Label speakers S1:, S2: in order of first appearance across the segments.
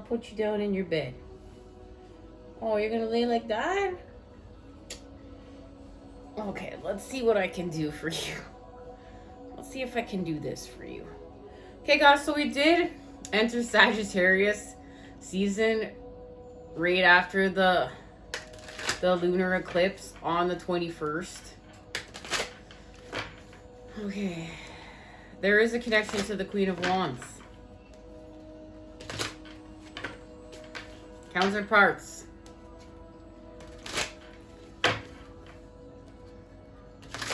S1: Put you down in your bed. Oh, you're gonna lay like that? Okay, let's see what I can do for you. Let's see if I can do this for you. Okay, guys, so we did enter Sagittarius season right after the lunar eclipse on the 21st. Okay. There is a connection to the Queen of Wands. Counterparts.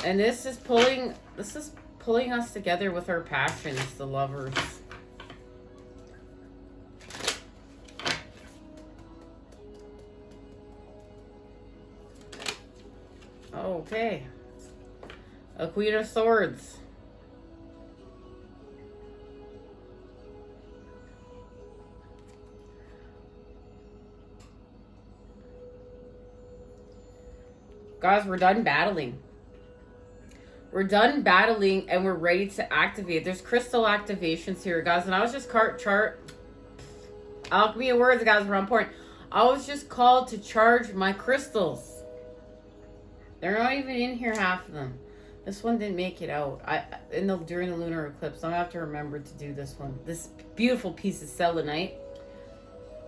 S1: And this is pulling us together with our passions, the Lovers. Okay. A Queen of Swords. Guys, we're done battling. We're done battling and we're ready to activate. There's crystal activations here, guys. And I was just alchemy of words, guys, we're on point. I was just called to charge my crystals. They're not even in here, half of them. This one didn't make it out. During the lunar eclipse. I'm gonna have to remember to do this one. This beautiful piece of selenite.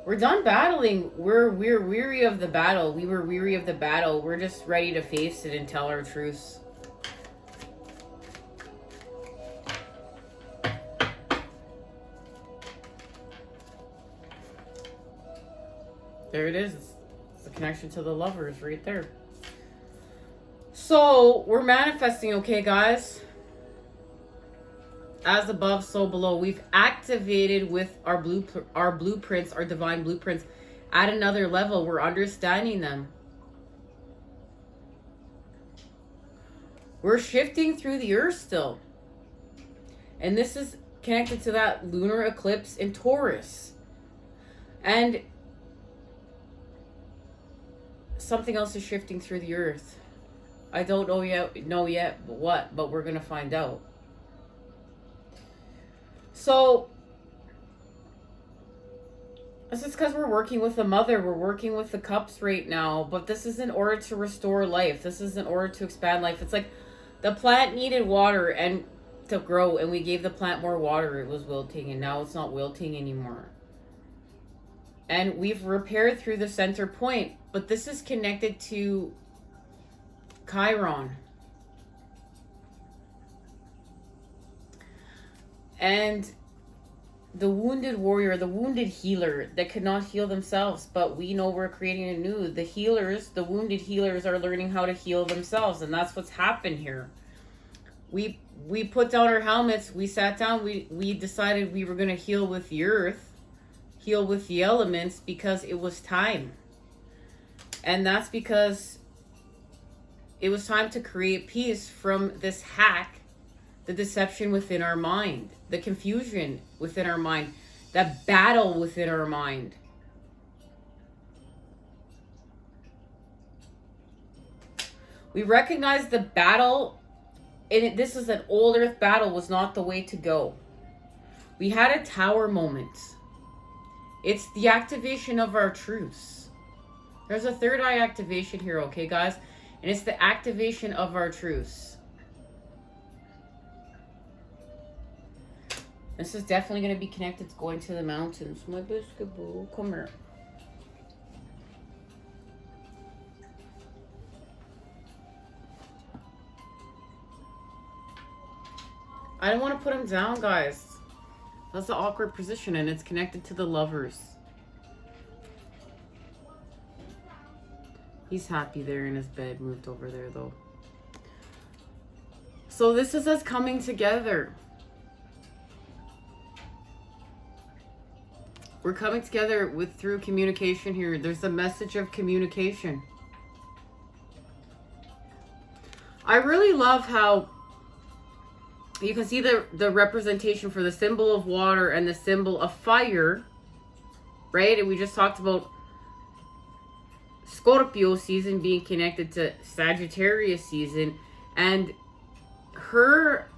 S1: We're done battling. We're weary of the battle. We were weary of the battle. We're just ready to face it and tell our truths. There it is. It's the connection to the Lovers right there. So, we're manifesting, okay, guys? As above, so below. We've activated with our blueprints, our divine blueprints, at another level. We're understanding them. We're shifting through the earth still. And this is connected to that lunar eclipse in Taurus. And something else is shifting through the earth. I don't know yet what, but we're going to find out. So, this is because we're working with the Mother. We're working with the Cups right now. But this is in order to restore life. This is in order to expand life. It's like the plant needed water and to grow. And we gave the plant more water. It was wilting. And now it's not wilting anymore. And we've repaired through the center point. But this is connected to Chiron. And the wounded warrior, the wounded healer that could not heal themselves, but we know we're creating a new. The healers, the wounded healers are learning how to heal themselves, and that's what's happened here. We put down our helmets, we sat down, we decided we were going to heal with the earth, heal with the elements because it was time. And that's because it was time to create peace from this hack, the deception within our mind, the confusion within our mind, that battle within our mind. We recognize the battle, and this is an old earth battle, was not the way to go. We had a tower moment. It's the activation of our truths. There's a third eye activation here, okay, guys? And it's the activation of our truths. This is definitely going to be connected to going to the mountains. My biscuit boo, come here. I don't want to put him down, guys. That's the awkward position, and it's connected to the Lovers. He's happy there in his bed, moved over there though. So this is us coming together. We're coming together through communication here. There's a message of communication. I really love how you can see the representation for the symbol of water and the symbol of fire, right? And we just talked about Scorpio season being connected to Sagittarius season, and her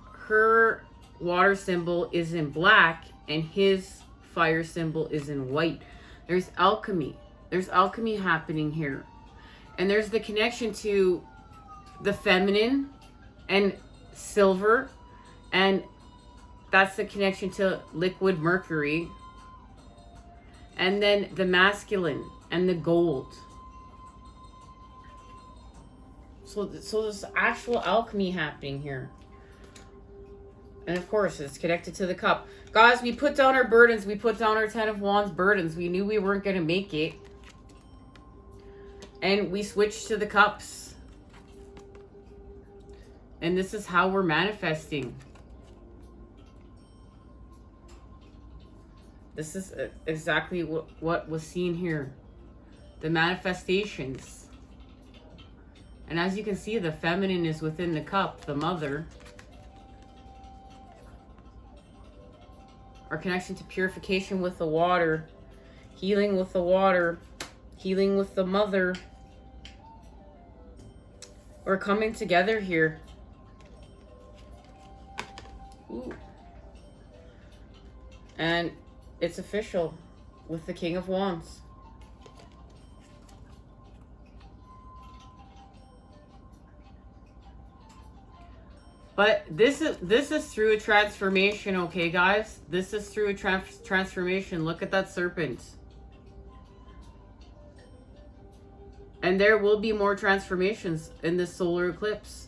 S1: water symbol is in black and his fire symbol is in white. There's alchemy. There's alchemy happening here. And there's the connection to the feminine and silver, and that's the connection to liquid mercury, and then the masculine and the gold. So there's actual alchemy happening here. And of course, it's connected to the cup. Guys, we put down our burdens. We put down our 10 of Wands burdens. We knew we weren't going to make it. And we switched to the cups. And this is how we're manifesting. This is exactly what was seen here. The manifestations. And as you can see, the feminine is within the cup, the mother. Our connection to purification with the water, healing with the water, healing with the mother. We're coming together here. Ooh. And it's official with the King of Wands. But this is through a transformation, okay, guys? This is through a transformation. Look at that serpent. And there will be more transformations in this solar eclipse.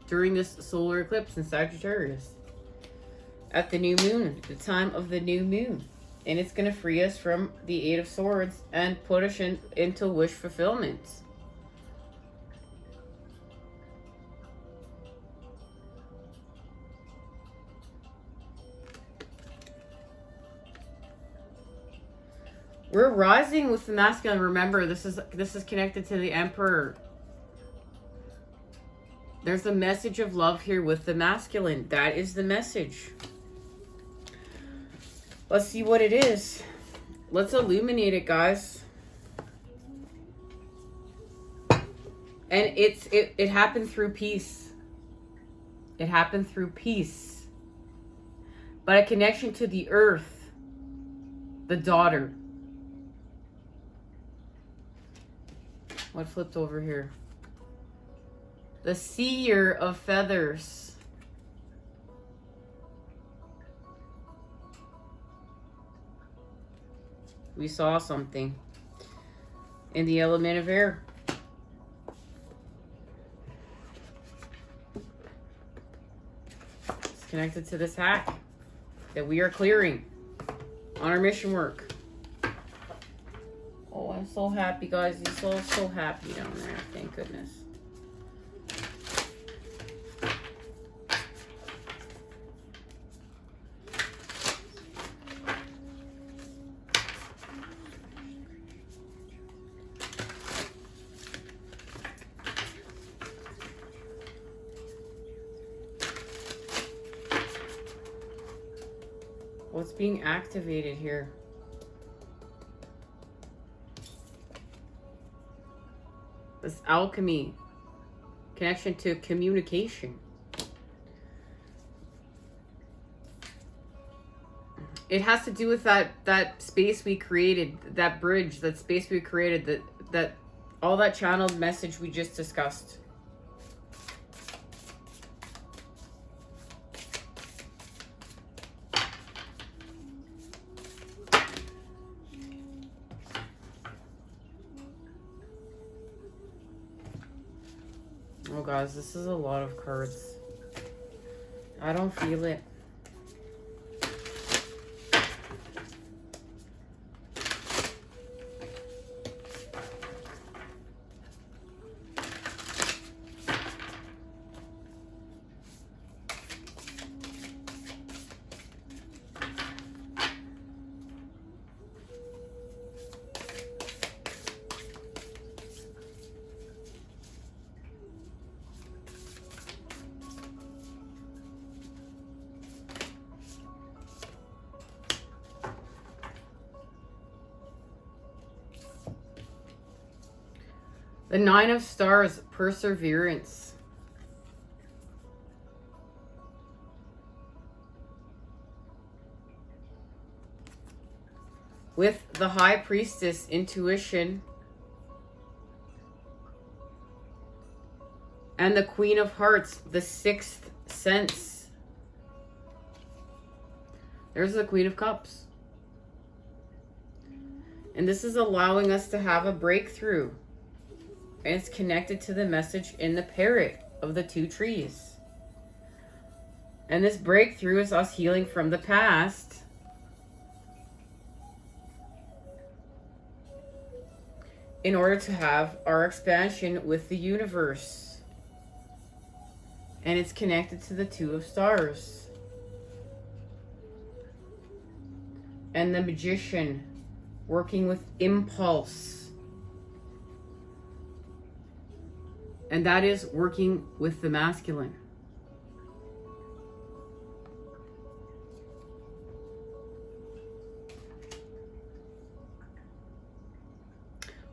S1: During this solar eclipse in Sagittarius. At the new moon, the time of the new moon. And it's going to free us from the Eight of Swords and put us into wish fulfillment. We're rising with the masculine. Remember, this is connected to the Emperor. There's a message of love here with the masculine. That is the message. Let's see what it is. Let's illuminate it, guys. And it happened through peace. It happened through peace. But a connection to the earth. The daughter. What flipped over here? The seer of feathers. We saw something in the element of air. It's connected to this hack that we are clearing on our mission work. Oh, I'm so happy, guys. He's so happy down there. Thank goodness. What's being activated here? This alchemy, connection to communication. It has to do with that space we created, that bridge, that space we created, that all that channeled message we just discussed. Oh, guys, this is a lot of cards. I don't feel it. The Nine of Stars, perseverance. With the High Priestess, intuition. And the Queen of Hearts, the sixth sense. There's the Queen of Cups. And this is allowing us to have a breakthrough. And it's connected to the message in the parrot of the two trees. And this breakthrough is us healing from the past. In order to have our expansion with the universe. And it's connected to the Two of Stars. And the Magician, working with impulse. And that is working with the masculine.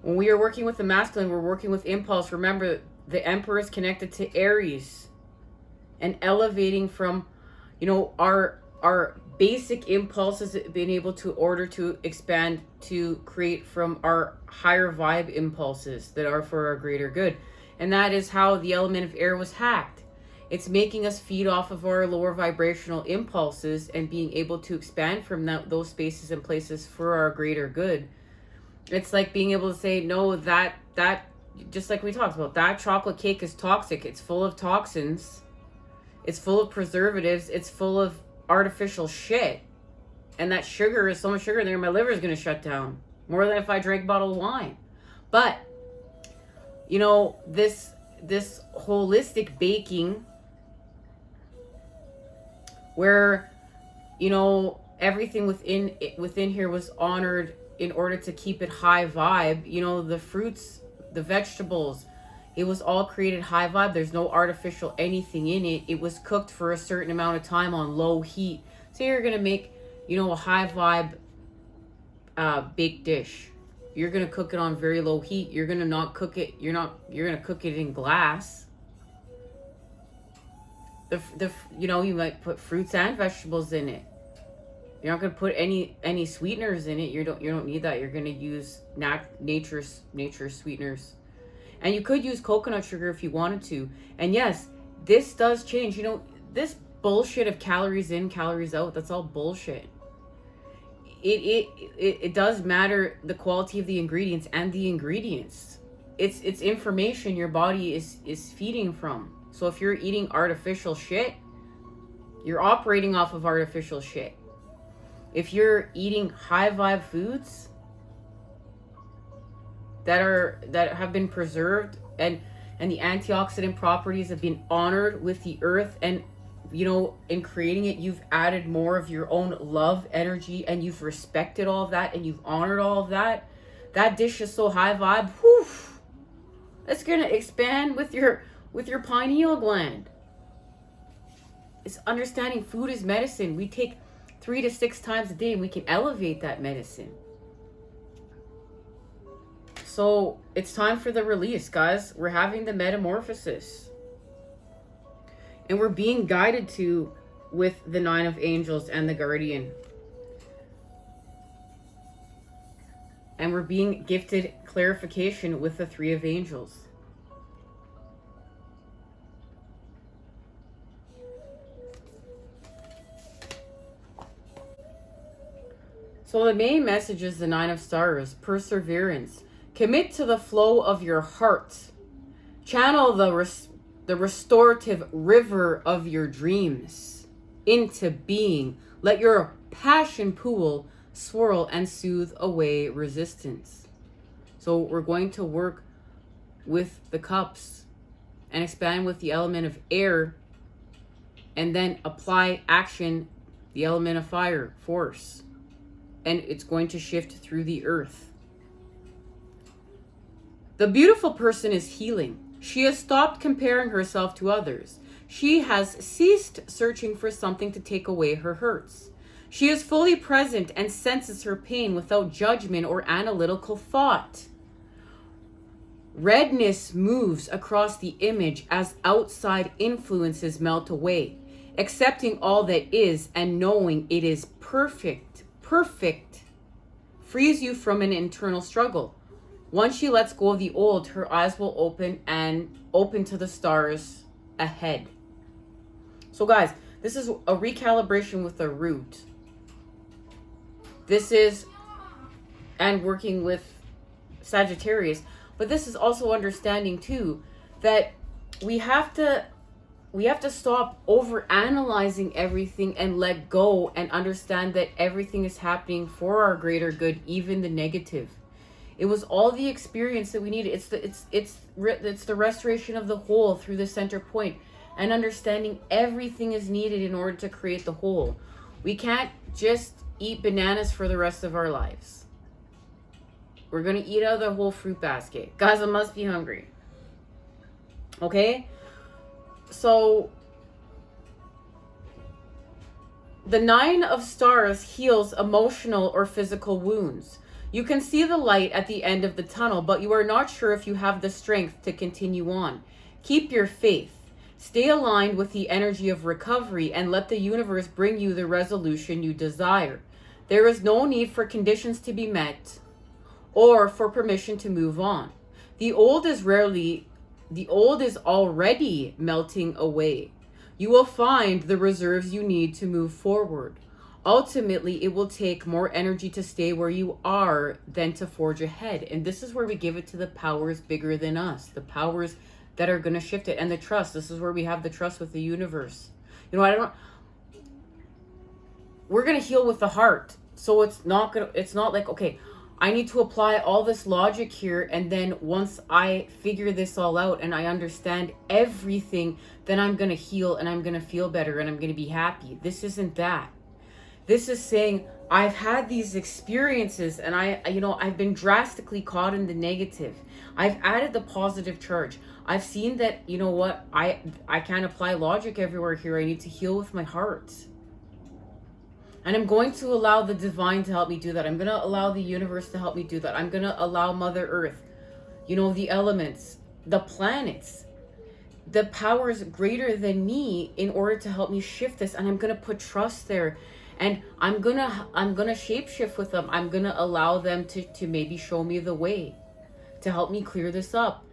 S1: When we are working with the masculine, we're working with impulse. Remember, the Emperor is connected to Aries. And elevating from, you know, our basic impulses, being able to order to expand, to create from our higher vibe impulses that are for our greater good. And that is how the element of air was hacked. It's making us feed off of our lower vibrational impulses and being able to expand from those spaces and places for our greater good. It's like being able to say, no, that just like we talked about, that chocolate cake is toxic. It's full of toxins. It's full of preservatives. It's full of artificial shit. And that sugar is so much sugar in there, my liver is going to shut down. More than if I drank a bottle of wine. But, you know, this holistic baking where, you know, everything within here was honored in order to keep it high vibe. You know, the fruits, the vegetables, it was all created high vibe. There's no artificial anything in it. It was cooked for a certain amount of time on low heat. So you're going to make, you know, a high vibe baked dish. You're going to cook it on very low heat. You're going to not cook it. You're going to cook it in glass. You know, you might put fruits and vegetables in it. You're not going to put any sweeteners in it. You don't need that. You're going to use nature's sweeteners. And you could use coconut sugar if you wanted to. And yes, this does change. You know, this bullshit of calories in, calories out, that's all bullshit. It does matter the quality of the ingredients and the ingredients. It's information your body is feeding from. So if you're eating artificial shit, you're operating off of artificial shit. If you're eating high vibe foods that have been preserved and the antioxidant properties have been honored with the earth, and you know, in creating it, you've added more of your own love energy and you've respected all of that and you've honored all of that. That dish is so high vibe. Whew, it's gonna expand with your pineal gland. It's understanding food is medicine. We take 3 to 6 times a day and we can elevate that medicine. So it's time for the release, guys. We're having the metamorphosis. And we're being guided to with the 9 of Angels and the Guardian. And we're being gifted clarification with the 3 of Angels. So the main message is the 9 of Stars, perseverance. Commit to the flow of your heart. Channel the restorative river of your dreams into being. Let your passion pool swirl and soothe away resistance. So we're going to work with the cups and expand with the element of air, and then apply action, the element of fire, force. And it's going to shift through the earth. The beautiful person is healing. She has stopped comparing herself to others. She has ceased searching for something to take away her hurts. She is fully present and senses her pain without judgment or analytical thought. Redness moves across the image as outside influences melt away. Accepting all that is and knowing it is perfect, frees you from an internal struggle. Once she lets go of the old, her eyes will open and open to the stars ahead. So guys, this is a recalibration with the root. This is, and working with Sagittarius, but this is also understanding too that we have to stop over analyzing everything and let go and understand that everything is happening for our greater good, even the negative. It was all the experience that we needed. It's the restoration of the whole through the center point, and understanding everything is needed in order to create the whole. We can't just eat bananas for the rest of our lives. We're going to eat out of the whole fruit basket. Guys, I must be hungry. Okay? So, the 9 of Stars heals emotional or physical wounds. You can see the light at the end of the tunnel, but you are not sure if you have the strength to continue on. Keep your faith. Stay aligned with the energy of recovery and let the universe bring you the resolution you desire. There is no need for conditions to be met or for permission to move on. The old is already melting away. You will find the reserves you need to move forward. Ultimately, it will take more energy to stay where you are than to forge ahead. And this is where we give it to the powers bigger than us, the powers that are going to shift it, and the trust. This is where we have the trust with the universe. You know, we're going to heal with the heart. So it's not like, okay, I need to apply all this logic here, and then once I figure this all out and I understand everything, then I'm going to heal and I'm going to feel better and I'm going to be happy. This isn't that. This is saying, I've had these experiences and I've been drastically caught in the negative. I've added the positive charge. I've seen that, you know what, I can't apply logic everywhere here. I need to heal with my heart. And I'm going to allow the divine to help me do that. I'm going to allow the universe to help me do that. I'm going to allow Mother Earth, the elements, the planets, the powers greater than me in order to help me shift this. And I'm going to put trust there. And I'm going to shapeshift with them. I'm going to allow them to maybe show me the way, to help me clear this up.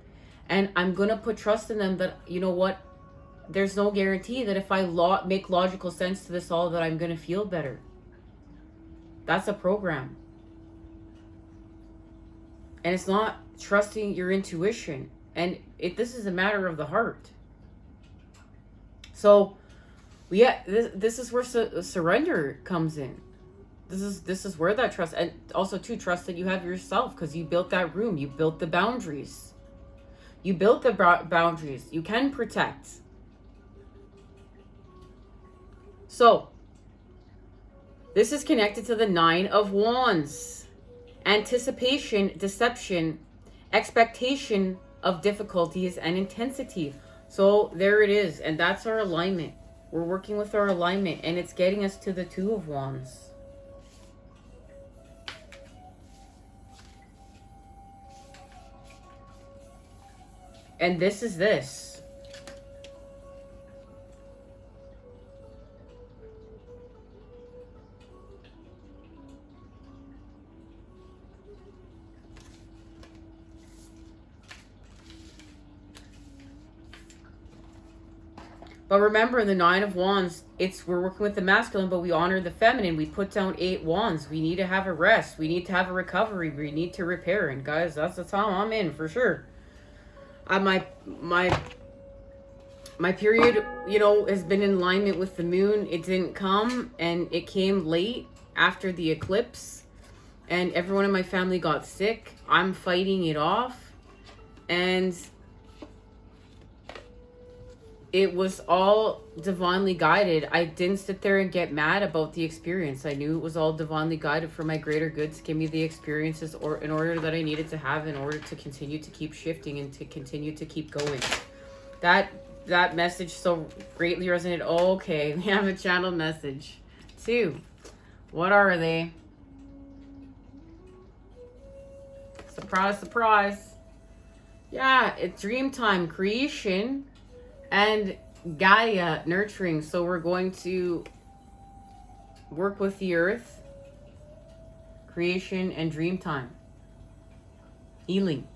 S1: And I'm going to put trust in them that, you know what, there's no guarantee that if I make logical sense to this all, that I'm going to feel better. That's a program. And it's not trusting your intuition. And this is a matter of the heart. So, yeah, this is where surrender comes in. This is where that trust, and also to trust that you have yourself, because you built that room. You built the boundaries. You built the boundaries. You can protect. So, this is connected to the 9 of Wands. Anticipation, deception, expectation of difficulties, and intensity. So, there it is. And that's our alignment. We're working with our alignment. And it's getting us to the 2 of Wands. And this is this. But remember, the 9 of Wands, we're working with the masculine, but we honor the feminine. We put down 8 wands. We need to have a rest. We need to have a recovery. We need to repair. And guys, that's the time I'm in for sure. My period, has been in alignment with the moon. It didn't come, and it came late after the eclipse. And everyone in my family got sick. I'm fighting it off. And it was all divinely guided. I didn't sit there and get mad about the experience. I knew it was all divinely guided for my greater good, to give me the experiences in order that I needed to have in order to continue to keep shifting and to continue to keep going. That message so greatly resonated. Okay, we have a channel message. 2. What are they? Surprise, surprise. Yeah, it's dream time, creation, and Gaia, nurturing. So we're going to work with the earth, creation, and dream time. Healing.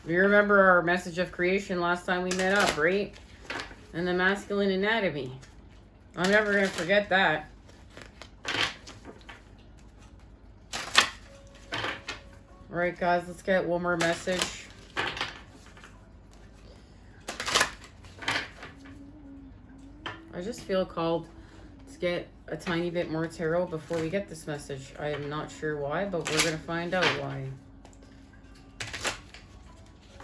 S1: We remember our message of creation last time we met up, right? And the masculine anatomy. I'm never going to forget that. All right, guys, let's get one more message. I just feel called to get a tiny bit more tarot before we get this message. I am not sure why, but we're going to find out why.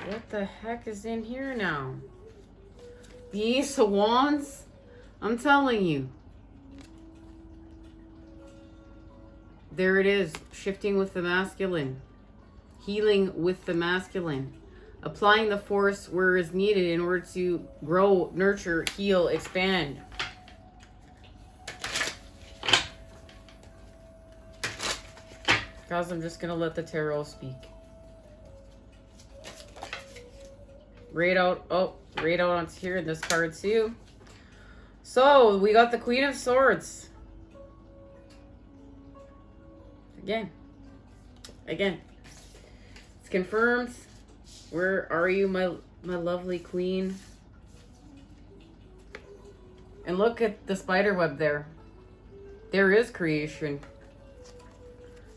S1: What the heck is in here now? The Ace of Wands? I'm telling you. There it is. Shifting with the masculine. Healing with the masculine. Applying the force where is needed in order to grow, nurture, heal, expand. Guys, I'm just going to let the tarot speak. Right out onto here in this card too. So we got the Queen of Swords. Again. It's confirmed. Where are you, my lovely queen? And look at the spider web there. There is creation.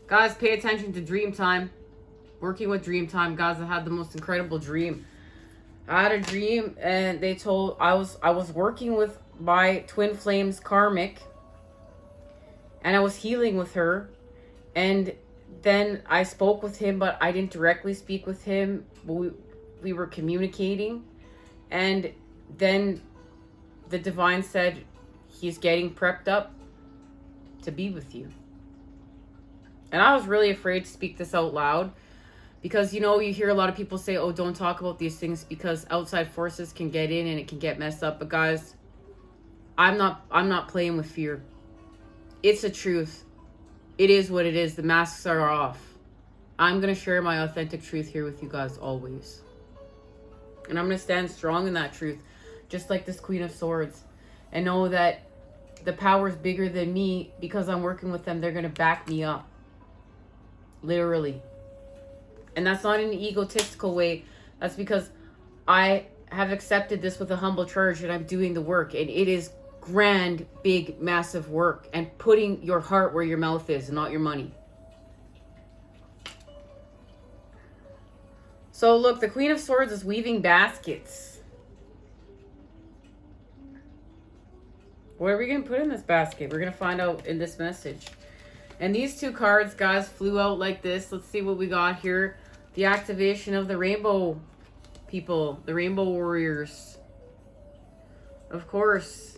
S1: Guys, pay attention to dream time. Working with dream time. Guys, I had the most incredible dream. I had a dream and they told I was working with my twin flames karmic, and I was healing with her, and then I spoke with him, but I didn't directly speak with him. We were communicating, and then the divine said he's getting prepped up to be with you. And I was really afraid to speak this out loud. Because, you know, you hear a lot of people say, oh, don't talk about these things because outside forces can get in and it can get messed up. But guys, I'm not playing with fear. It's the truth. It is what it is. The masks are off. I'm going to share my authentic truth here with you guys always. And I'm going to stand strong in that truth. Just like this Queen of Swords. And know that the power is bigger than me. Because I'm working with them, they're going to back me up. Literally. And that's not in an egotistical way. That's because I have accepted this with a humble charge and I'm doing the work. And it is grand, big, massive work. And putting your heart where your mouth is, not your money. So look, the Queen of Swords is weaving baskets. What are we going to put in this basket? We're going to find out in this message. And these two cards, guys, flew out like this. Let's see what we got here. The activation of the rainbow people, the rainbow warriors. Of course,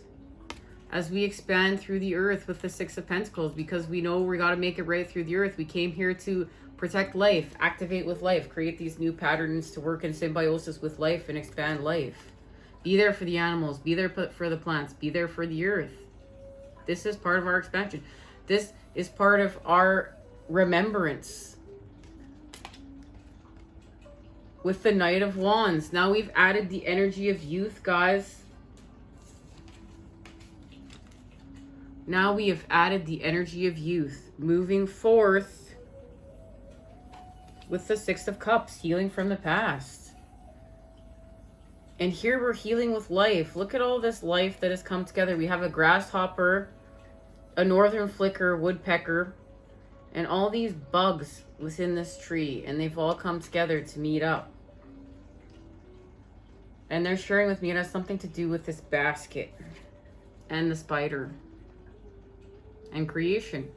S1: as we expand through the earth with the Six of Pentacles, because we know we got to make it right through the earth. We came here to protect life, activate with life, create these new patterns to work in symbiosis with life and expand life. Be there for the animals, be there for the plants, be there for the earth. This is part of our expansion. This is part of our remembrance. With the Knight of Wands. Now we've added the energy of youth, guys. Now we have added the energy of youth. Moving forth with the Six of Cups. Healing from the past. And here we're healing with life. Look at all this life that has come together. We have a grasshopper, a northern flicker, woodpecker, and all these bugs within this tree. And they've all come together to meet up. And they're sharing with me it has something to do with this basket and the spider and creation.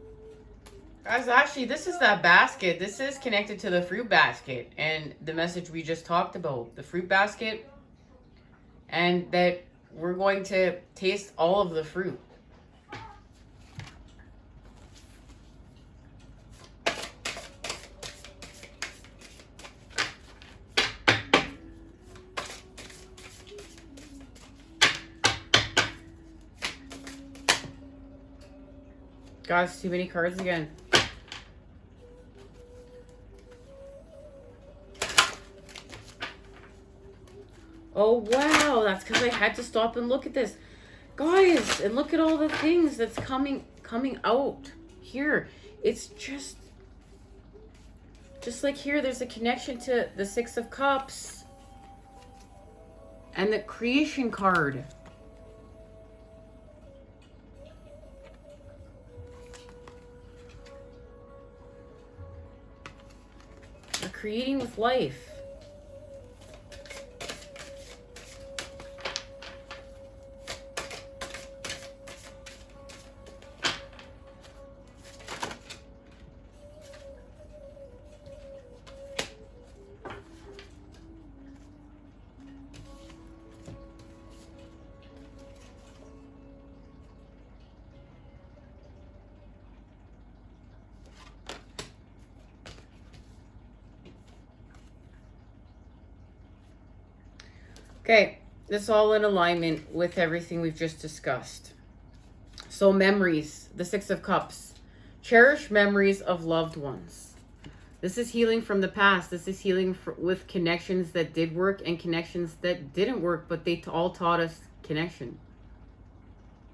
S1: Guys, actually, this is that basket. This is connected to the fruit basket and the message we just talked about. The fruit basket, and that we're going to taste all of the fruit. Guys, too many cards again. Oh, wow. That's because I had to stop and look at this. Guys, and look at all the things that's coming out here. It's just like here, there's a connection to the Six of Cups and the creation card. We're creating with life. Okay, this is all in alignment with everything we've just discussed. So memories, the Six of Cups. Cherish memories of loved ones. This is healing from the past. This is healing with connections that did work and connections that didn't work, but they all taught us connection.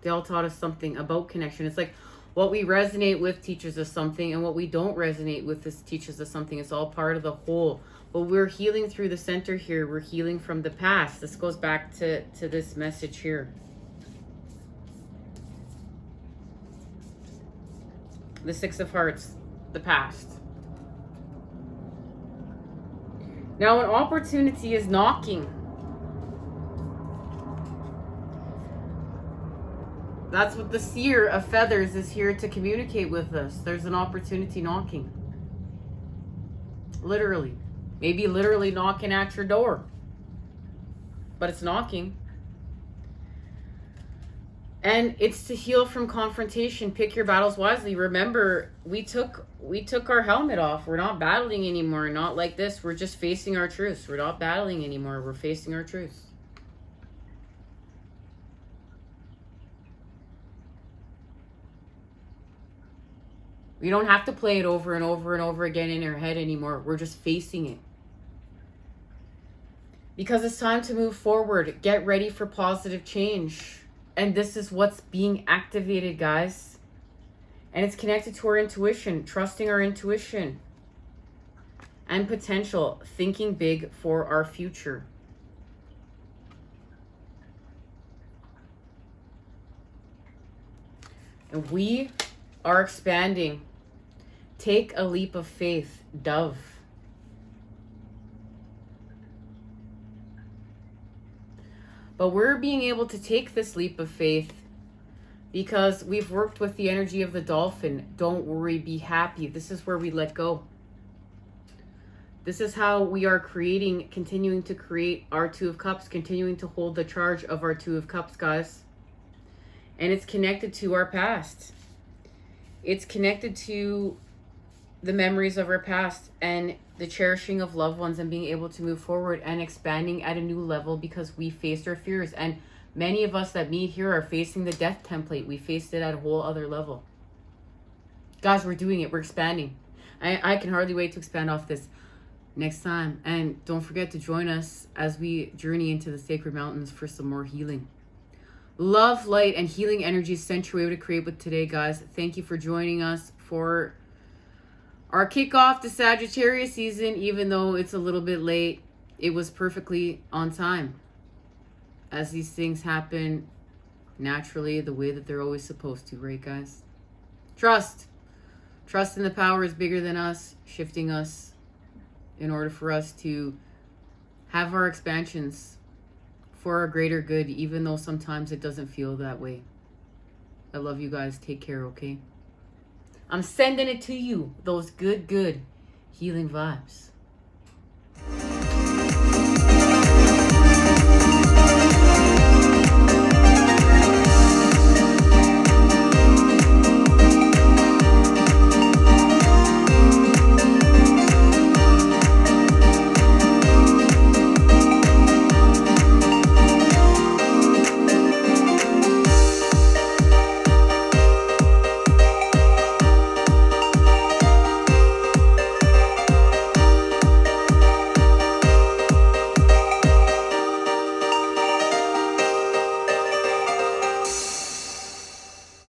S1: They all taught us something about connection. It's like what we resonate with teaches us something, and what we don't resonate with this teaches us something. It's all part of the whole. But we're healing through the center here. We're healing from the past. This goes back to this message here. The Six of Hearts, the past. Now an opportunity is knocking. That's what the Seer of Feathers is here to communicate with us. There's an opportunity knocking. Literally. Maybe literally knocking at your door. But it's knocking. And it's to heal from confrontation. Pick your battles wisely. Remember, we took our helmet off. We're not battling anymore. Not like this. We're just facing our truths. We're not battling anymore. We're facing our truths. We don't have to play it over and over and over again in our head anymore. We're just facing it. Because it's time to move forward. Get ready for positive change. And this is what's being activated, guys. And it's connected to our intuition. Trusting our intuition. And potential. Thinking big for our future. And we are expanding. Take a leap of faith, Dove. But we're being able to take this leap of faith because we've worked with the energy of the dolphin. Don't worry, be happy. This is where we let go. This is how we are creating, continuing to create our Two of Cups, continuing to hold the charge of our Two of Cups, guys. And it's connected to our past. It's connected to the memories of our past and the cherishing of loved ones and being able to move forward and expanding at a new level because we faced our fears. And many of us that meet here are facing the death template. We faced it at a whole other level. Guys, we're doing it. We're expanding. I can hardly wait to expand off this next time. And don't forget to join us as we journey into the sacred mountains for some more healing. Love, light, and healing energy sent your way to create with today, guys. Thank you for joining us for our kickoff to Sagittarius season. Even though it's a little bit late, it was perfectly on time. As these things happen naturally, the way that they're always supposed to, right, guys? Trust. Trust in the power is bigger than us, shifting us in order for us to have our expansions for our greater good, even though sometimes it doesn't feel that way. I love you guys. Take care, okay? I'm sending it to you, those good healing vibes.